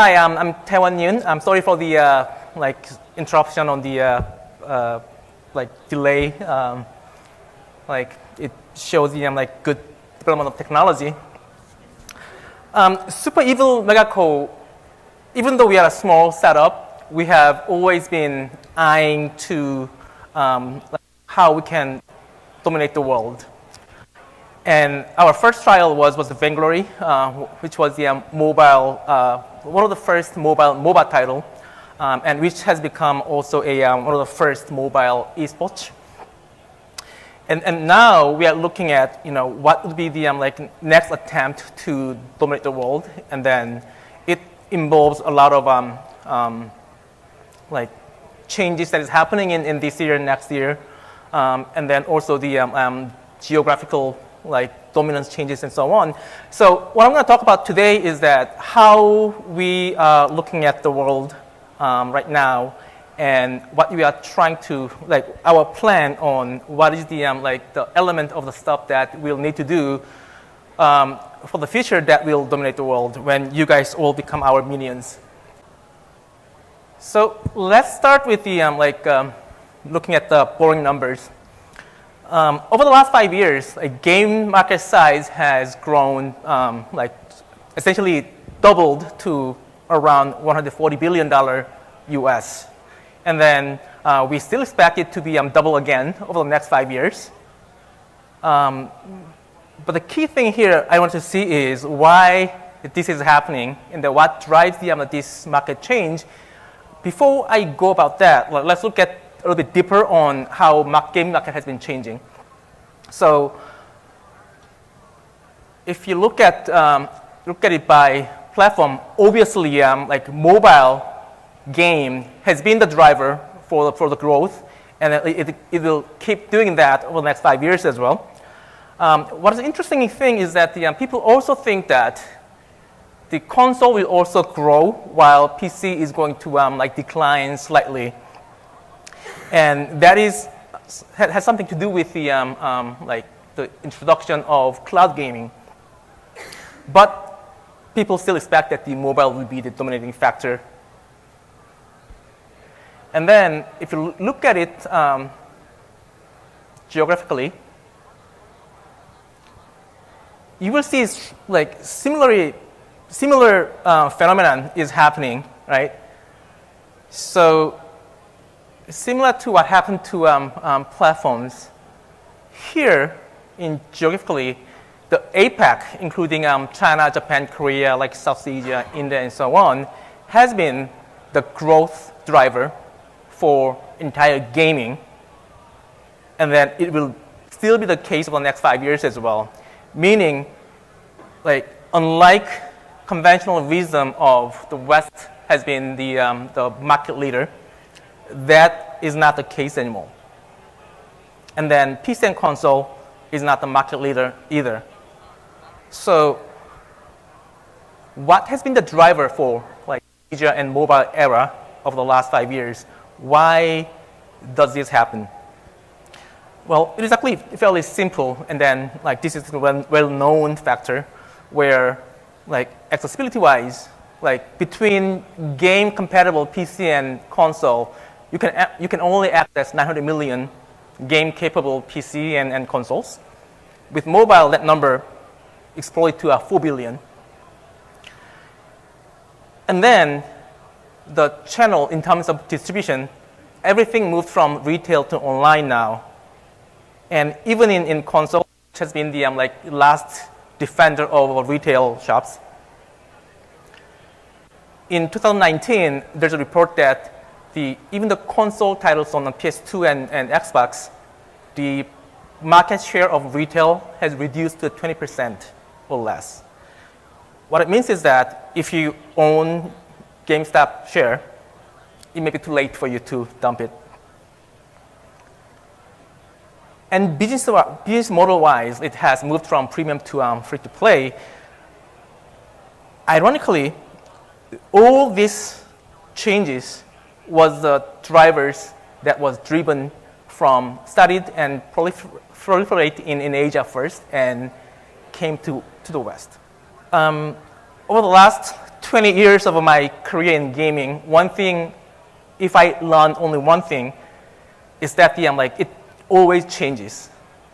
Hi, I'm Taewon Yoon. I'm sorry for the interruption on the delay. It shows the good development of technology. Super Evil Megacorp, even though we are a small startup, we have always been eyeing to how we can dominate the world. And our first trial was the Vainglory, which was the mobile, one of the first mobile title, and which has become also one of the first mobile esports. And now we are looking at what would be the next attempt to dominate the world, and then it involves a lot of changes that is happening in this year and next year, and then also the geographical dominance changes and so on. So what I'm going to talk about today is that how we are looking at the world right now, and what we are trying to, our plan on what is the element of the stuff that we'll need to do for the future that will dominate the world when you guys all become our minions. So let's start with the looking at the boring numbers. Over the last 5 years, game market size has grown, essentially doubled to around $140 billion US. And then we still expect it to be double again over the next 5 years. But the key thing here I want to see is why this is happening and what drives this market change. Before I go about that, let's look at a little bit deeper on how game market has been changing. So, if you look at it by platform, obviously, mobile game has been the driver for the growth, and it will keep doing that over the next 5 years as well. What is the interesting thing is that people also think that the console will also grow while PC is going to decline slightly. And that has something to do with the introduction of cloud gaming. But people still expect that the mobile will be the dominating factor. And then if you look at it geographically, you will see similar phenomenon is happening, right? So similar to what happened to platforms, here in geographically, the APAC, including China, Japan, Korea, South Asia, India, and so on, has been the growth driver for entire gaming. And then it will still be the case for the next 5 years as well. Meaning, unlike conventional wisdom of the West has been the market leader, that is not the case anymore. And then PC and console is not the market leader either. So what has been the driver for media and mobile era of the last 5 years? Why does this happen? Well, it is actually fairly simple, and then this is a well-known factor where accessibility-wise, between game-compatible PC and console, you can only access 900 million game-capable PC and consoles. With mobile, that number exploded to 4 billion. And then the channel, in terms of distribution, everything moved from retail to online now. And even in console, which has been the last defender of retail shops. In 2019, there's a report that even the console titles on the PS2 and Xbox, the market share of retail has reduced to 20% or less. What it means is that if you own GameStop share, it may be too late for you to dump it. And business model-wise, it has moved from premium to free-to-play. Ironically, all these changes was the drivers that was driven from studied and proliferate in Asia first and came to the West. Over the last 20 years of my career in gaming, one thing, if I learned only one thing, is that it always changes.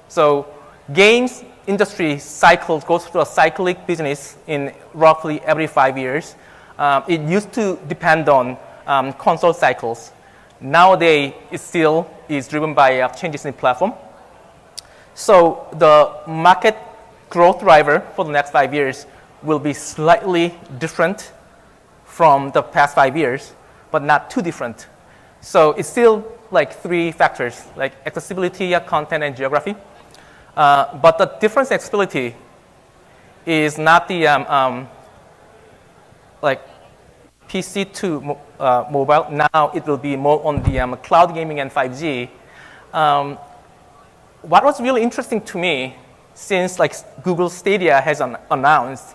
So games industry goes through a cyclic business in roughly every 5 years. It used to depend on console cycles. Nowadays, it still is driven by changes in platform. So the market growth driver for the next 5 years will be slightly different from the past 5 years, but not too different. So it's still like 3 factors, like accessibility, content, and geography. But the difference in accessibility is not the like PC to mobile. Now it will be more on the cloud gaming and 5G. What was really interesting to me, since Google Stadia has announced,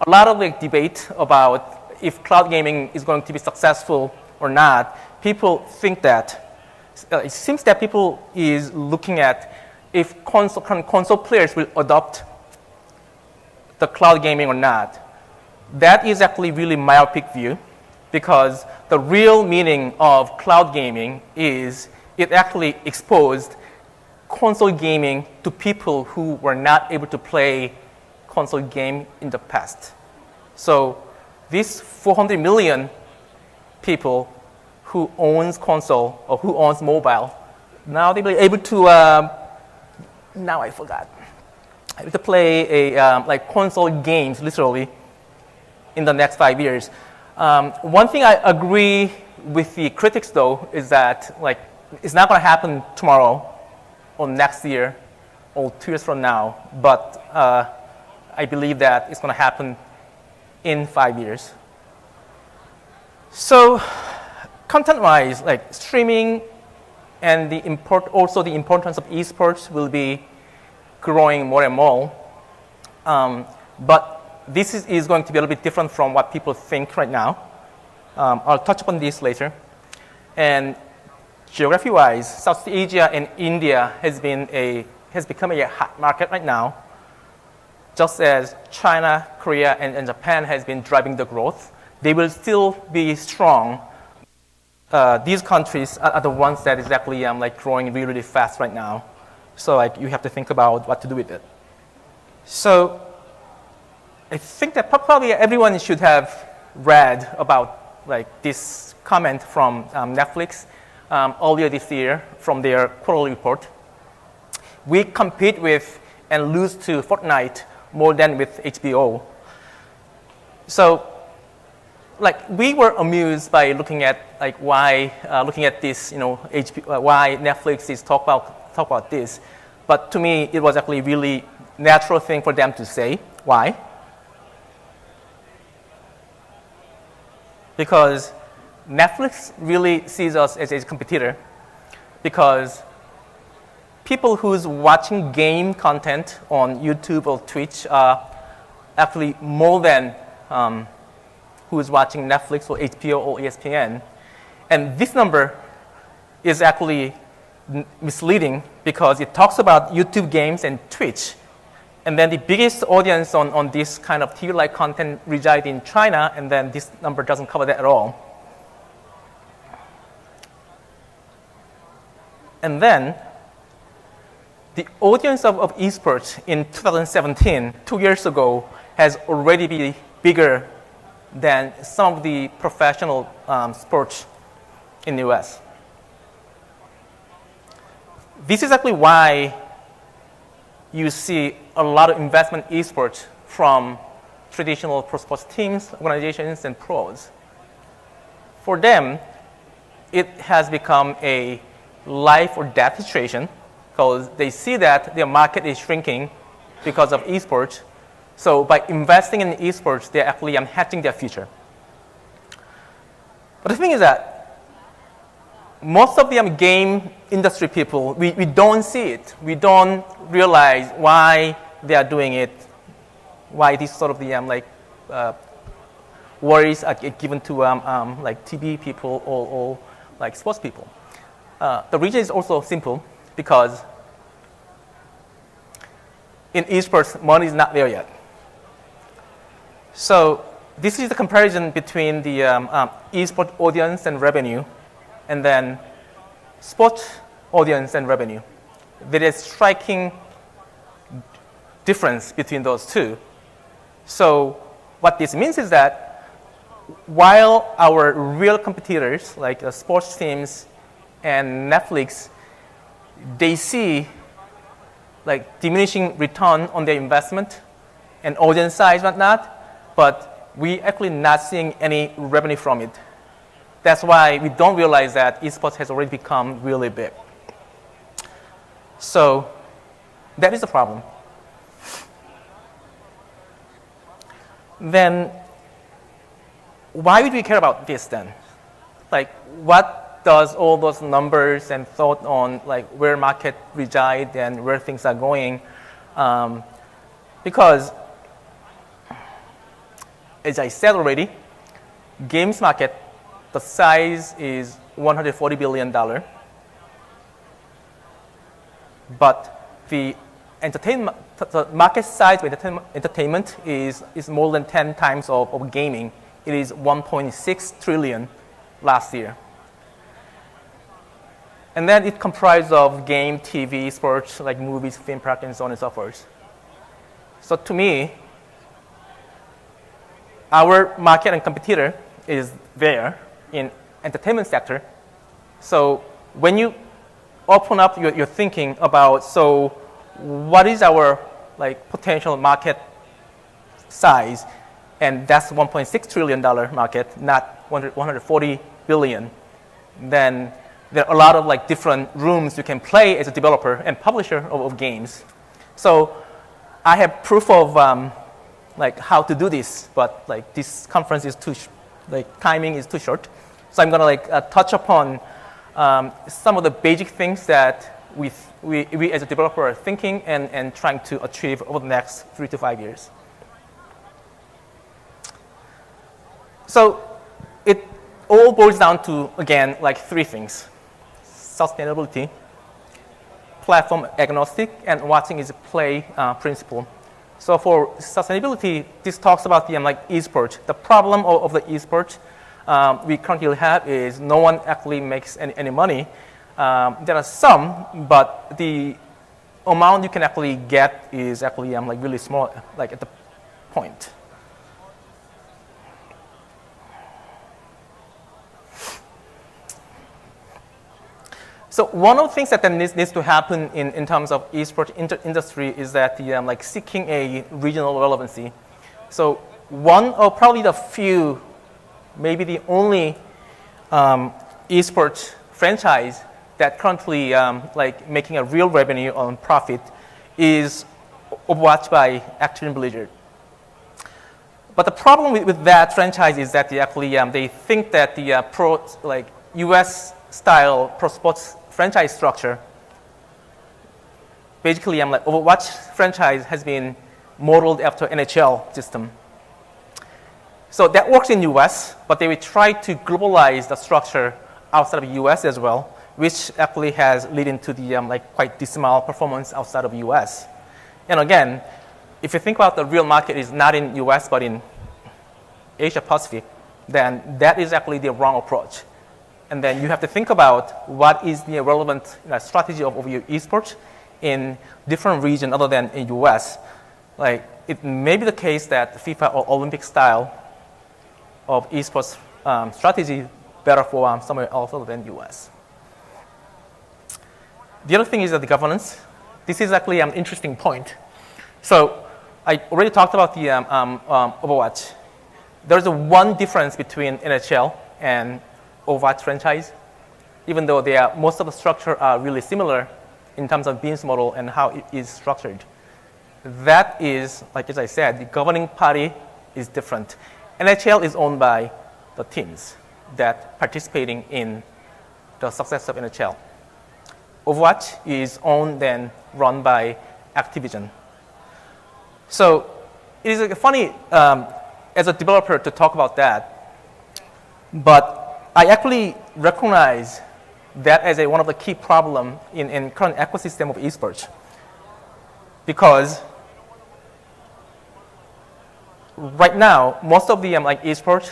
a lot of debate about if cloud gaming is going to be successful or not. People think that it seems that people is looking at if console players will adopt the cloud gaming or not. That is actually really myopic view, because the real meaning of cloud gaming is it actually exposed console gaming to people who were not able to play console game in the past. So these 400 million people who owns console or who owns mobile, now they'll be able to, now I forgot, able to play a, console games literally in the next 5 years. One thing I agree with the critics though is that it's not going to happen tomorrow or next year or 2 years from now, but I believe that it's going to happen in 5 years. So content-wise, streaming and also the importance of esports will be growing more and more. But this is going to be a little bit different from what people think right now. I'll touch upon this later. And geography-wise, South Asia and India has become a hot market right now, just as China, Korea, and Japan has been driving the growth. They will still be strong. These countries are the ones that is actually growing really, really fast right now. So you have to think about what to do with it. So I think that probably everyone should have read about this comment from Netflix earlier this year from their quarterly report. We compete with and lose to Fortnite more than with HBO. So we were amused by looking at why looking at this, why Netflix is talk about this. But to me, it was actually a really natural thing for them to say. Why? Because Netflix really sees us as a competitor, because people who's watching game content on YouTube or Twitch are actually more than who's watching Netflix or HBO or ESPN. And this number is actually misleading, because it talks about YouTube games and Twitch. And then the biggest audience on this kind of TV-like content reside in China, and then this number doesn't cover that at all. And then the audience of esports in 2017, 2 years ago, has already been bigger than some of the professional sports in the US. This is actually why you see a lot of investment in esports from traditional pro sports teams, organizations, and pros. For them, it has become a life or death situation, because they see that their market is shrinking because of esports. So by investing in esports, they're actually hedging their future. But the thing is that most of the game industry people, we don't see it. We don't realize why they are doing it, why these sort of the worries are given to TV people or sports people. The reason is also simple, because in esports, money is not there yet. So this is the comparison between the esports audience and revenue, and then sports audience and revenue. There is striking difference between those two. So what this means is that while our real competitors, like sports teams and Netflix, they see like diminishing return on their investment and audience size, whatnot, but we actually not seeing any revenue from it. That's why we don't realize that esports has already become really big. So that is the problem. Then why would we care about this then? Like, what does all those numbers and thought on like where market reside and where things are going? Because as I said already, games market, the size is $140 billion. But the market size of entertainment is more than 10 times of gaming. It is 1.6 trillion last year. And then it comprised of game, TV, sports, like movies, theme park, and so on and so forth. So to me, our market and competitor is there in entertainment sector. So when you open up your thinking about, so what is our like potential market size? And that's $1.6 trillion market, not 140 billion. Then there are a lot of like different rooms you can play as a developer and publisher of games. So I have proof of like how to do this, but like this conference is timing is too short. So I'm gonna like touch upon some of the basic things that we as a developer are thinking and trying to achieve over the next 3 to 5 years. So it all boils down to, again, like 3 things: sustainability, platform agnostic, and watching is a play principle. So for sustainability, this talks about the like esports. The problem of the esports we currently have is no one actually makes any money. There are some, but the amount you can actually get is actually like really small, like at the point. So one of the things that then needs to happen in terms of esports industry is that the like seeking a regional relevancy. So one of probably the few, maybe the only esports franchise that currently like making a real revenue on profit is Overwatch by Activision Blizzard. But the problem with that franchise is that they actually they think that the US style pro sports franchise structure, basically like Overwatch franchise has been modeled after NHL system. So that works in US, but they will try to globalize the structure outside of US as well, which actually has led into the like quite dismal performance outside of US. And again, if you think about the real market is not in US but in Asia Pacific, then that is actually the wrong approach. And then you have to think about what is the relevant strategy of your esports in different regions other than in US. Like it may be the case that FIFA or Olympic style of esports strategy better for somewhere else other than US. The other thing is that the governance. This is actually an interesting point. So I already talked about the Overwatch. There's one difference between NHL and Overwatch franchise, even though they are, most of the structure are really similar in terms of business model and how it is structured. That is, like as I said, the governing party is different. NHL is owned by the teams that participating in the success of NHL. Overwatch is owned and run by Activision. So it is funny as a developer to talk about that, but I actually recognize that as one of the key problems in current ecosystem of esports. Because right now, most of the like esports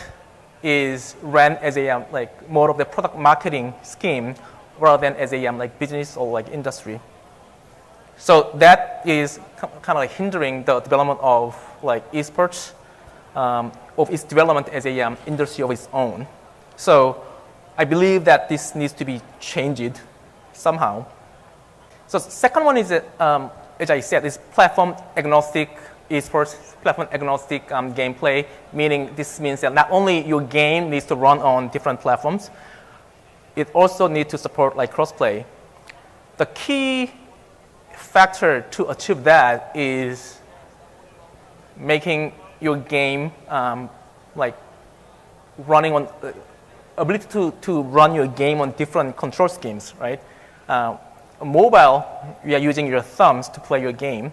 is ran as a like more of the product marketing scheme rather than as a like business or like industry. So that is kind of like hindering the development of like esports, of its development as a industry of its own. So I believe that this needs to be changed somehow. So second one is, as I said, is platform agnostic esports, platform agnostic gameplay, meaning this means that not only your game needs to run on different platforms, it also needs to support like crossplay. The key factor to achieve that is making your game like running on ability to run your game on different control schemes, right? Mobile, you are using your thumbs to play your game.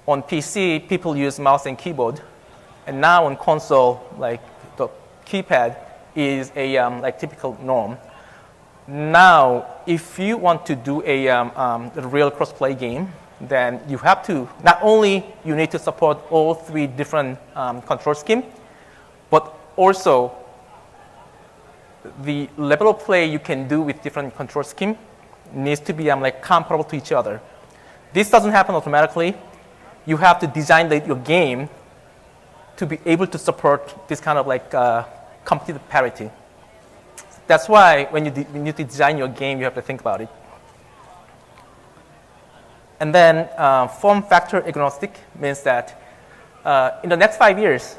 On PC, people use mouse and keyboard, and now on console, like the keypad is a like typical norm. Now, if you want to do a real crossplay game, then you have to not only you need to support all three different control schemes, but also the level of play you can do with different control scheme needs to be like comparable to each other. This doesn't happen automatically. You have to design your game to be able to support this kind of like competitive parity. That's why when you need to design your game, you have to think about it. And then form factor agnostic means that in the next 5 years,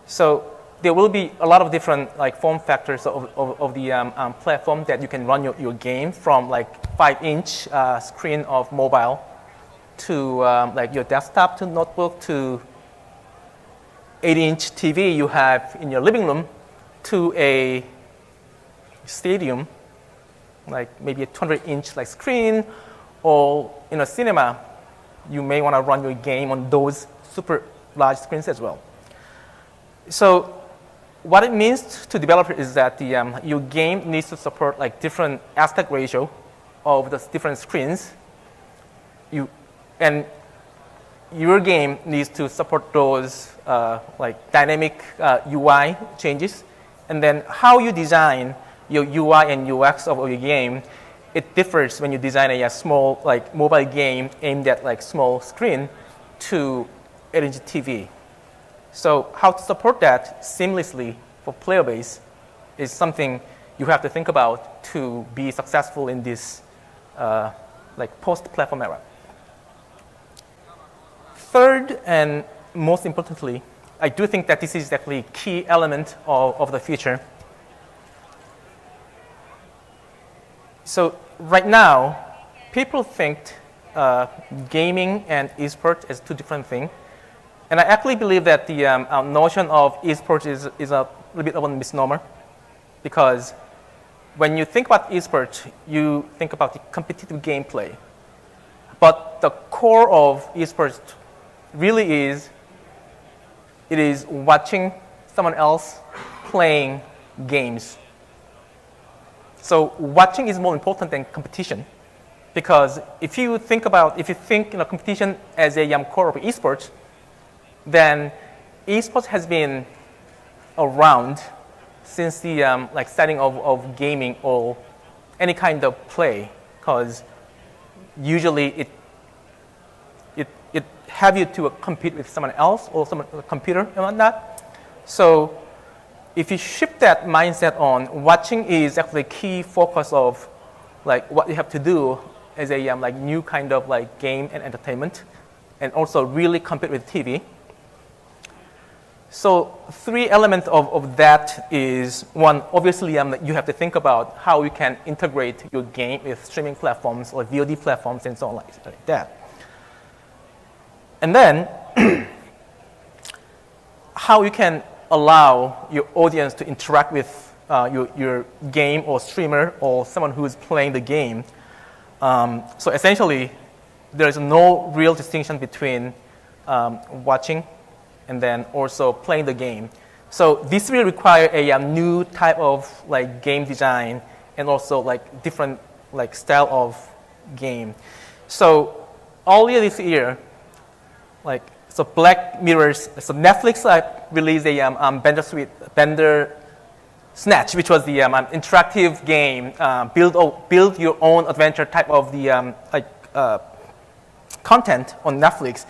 so there will be a lot of different like form factors of the platform that you can run your game, from like 5-inch screen of mobile to like your desktop to notebook to 8-inch TV you have in your living room to a stadium, like maybe a 200-inch like screen, or in a cinema, you may want to run your game on those super large screens as well. So what it means to developers is that your game needs to support like different aspect ratio of the different screens. And your game needs to support those like dynamic UI changes. And then how you design your UI and UX of your game, it differs when you design a small like mobile game aimed at like small screen to 8-inch TV. So how to support that seamlessly for player base is something you have to think about to be successful in this like post-platform era. Third, and most importantly, I do think that this is actually a key element of the future. So right now, people think gaming and esports as two different things. And I actually believe that the notion of esports is a little bit of a misnomer, because when you think about esports, you think about the competitive gameplay. But the core of esports really is, it is watching someone else playing games. So watching is more important than competition, because if you think competition as a core of esports, then esports has been around since the like starting of gaming or any kind of play, because usually it have you to compete with someone else or a computer and whatnot. So if you shift that mindset on, watching is actually a key focus of like what you have to do as a like new kind of like game and entertainment, and also really compete with TV. So three elements of that is, one, obviously you have to think about how you can integrate your game with streaming platforms or VOD platforms and so on like that. And then how you can allow your audience to interact with your game or streamer or someone who is playing the game. So essentially, there is no real distinction between watching and then also playing the game. So this will require a new type of like game design and also like different like style of game. So earlier this year, like So Black Mirrors, so Netflix released a Bender Snatch, which was the interactive game, build your own adventure type of the content on Netflix.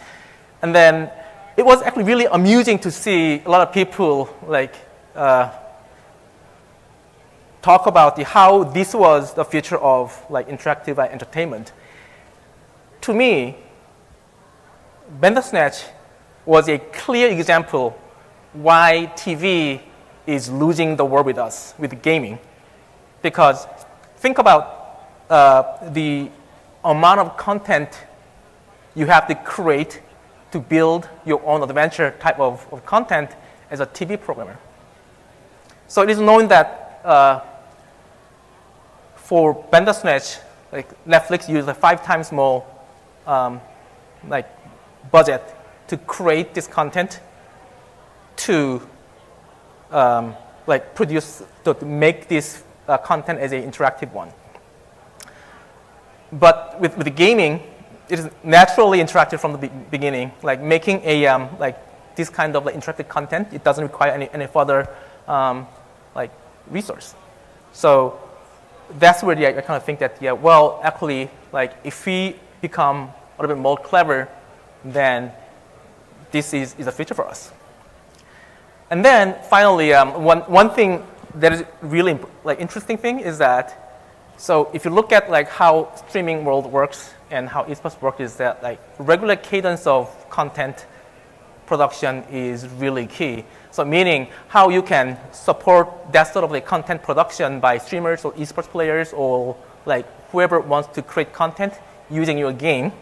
And then it was actually really amusing to see a lot of people talk about how this was the future of interactive entertainment. To me, Bandersnatch was a clear example why TV is losing the war with us, with gaming. Because think about the amount of content you have to create to build your own adventure type of content as a TV programmer. So it is known that for Bandersnatch, Netflix used 5 times more budget to create this content to produce, to make this content as an interactive one. But with the gaming, it is naturally interactive from the beginning. Making a this kind of interactive content, it doesn't require any further resource. So that's where I kind of think that actually if we become a little bit more clever, then this is a future for us. And then finally, one thing that is really interesting thing is that, so if you look at how streaming world works and how esports work, is that regular cadence of content production is really key. So meaning how you can support that sort of content production by streamers or esports players or whoever wants to create content using your game,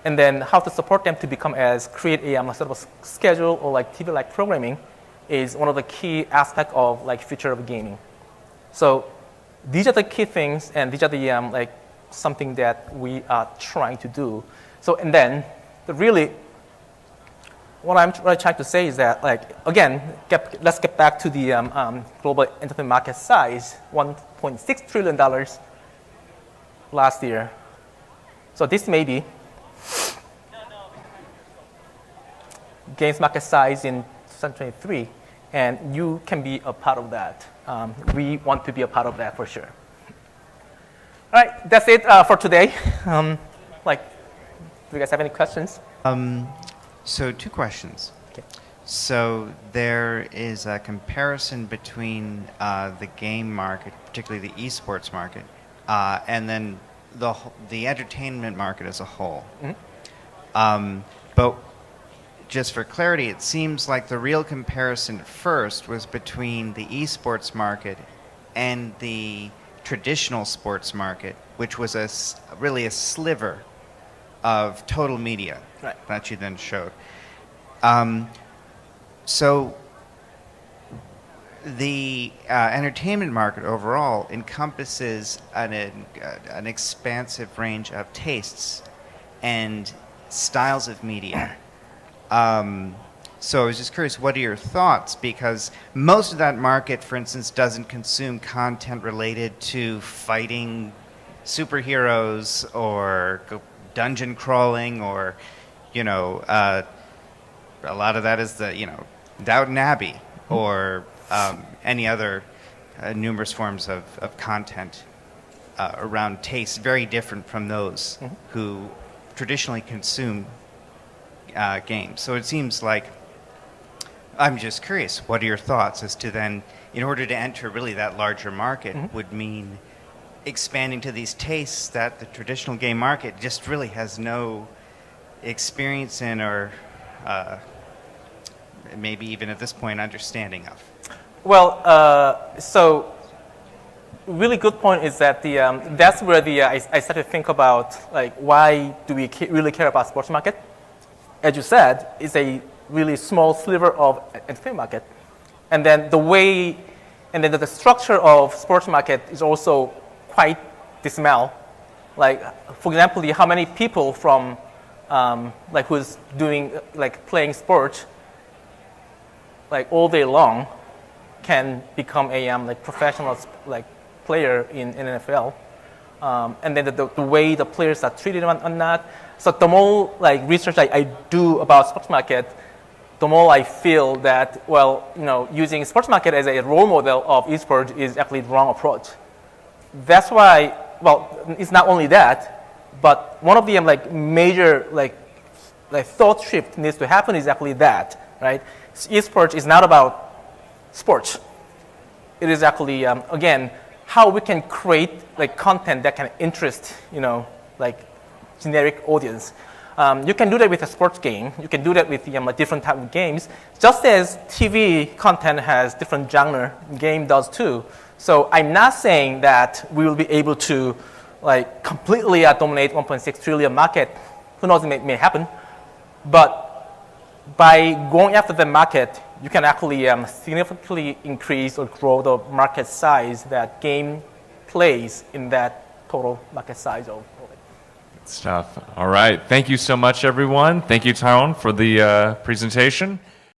and then how to support them to become create a sort of a schedule or TV-like programming is one of the key aspects of future of gaming. So these are the key things, and these are the something that we are trying to do. So and then what I'm really trying to say is that again, let's get back to the global entertainment market size, $1.6 trillion last year. So this may be games market size in 2023, and you can be a part of that. We want to be a part of that for sure. All right, that's it for today. Do you guys have any questions? So 2 questions. Okay. So there is a comparison between the game market, particularly the esports market, and then the entertainment market as a whole. Mm-hmm. But just for clarity, it seems like the real comparison at first was between the esports market and the traditional sports market, which was really a sliver of total media. Right. That you then showed. So the entertainment market overall encompasses an expansive range of tastes and styles of media. So I was just curious, what are your thoughts? Because most of that market, for instance, doesn't consume content related to fighting superheroes or dungeon crawling or, a lot of that is the, Downton Abbey or any other numerous forms of content around tastes very different from those who traditionally consume games. So it seems like, I'm just curious, what are your thoughts as to then, in order to enter really that larger market, would mean expanding to these tastes that the traditional game market just really has no experience in or maybe even at this point understanding of? Well, so really good point is that that's where I started to think about why do we really care about sports market? As you said, it's a really small sliver of entertainment market, and then the structure of sports market is also quite dismal. For example, how many people from who's doing playing sports all day long can become a professional player in NFL, and then the way the players are treated on that. So the more like research I do about sports market, the more I feel that, well, using sports market as a role model of esports is actually the wrong approach. That's why, well, it's not only that, but one of the major thought shift needs to happen is actually that, right? Esports is not about sports. It is actually, again, how we can create content that can interest, generic audience. You can do that with a sports game. You can do that with different type of games. Just as TV content has different genre, game does too. So I'm not saying that we will be able to completely dominate 1.6 trillion market. Who knows, it may happen. But by going after the market, you can actually significantly increase or grow the market size that game plays in that total market size of it. Stuff. All right. Thank you so much, everyone. Thank you, Taewon, for the presentation.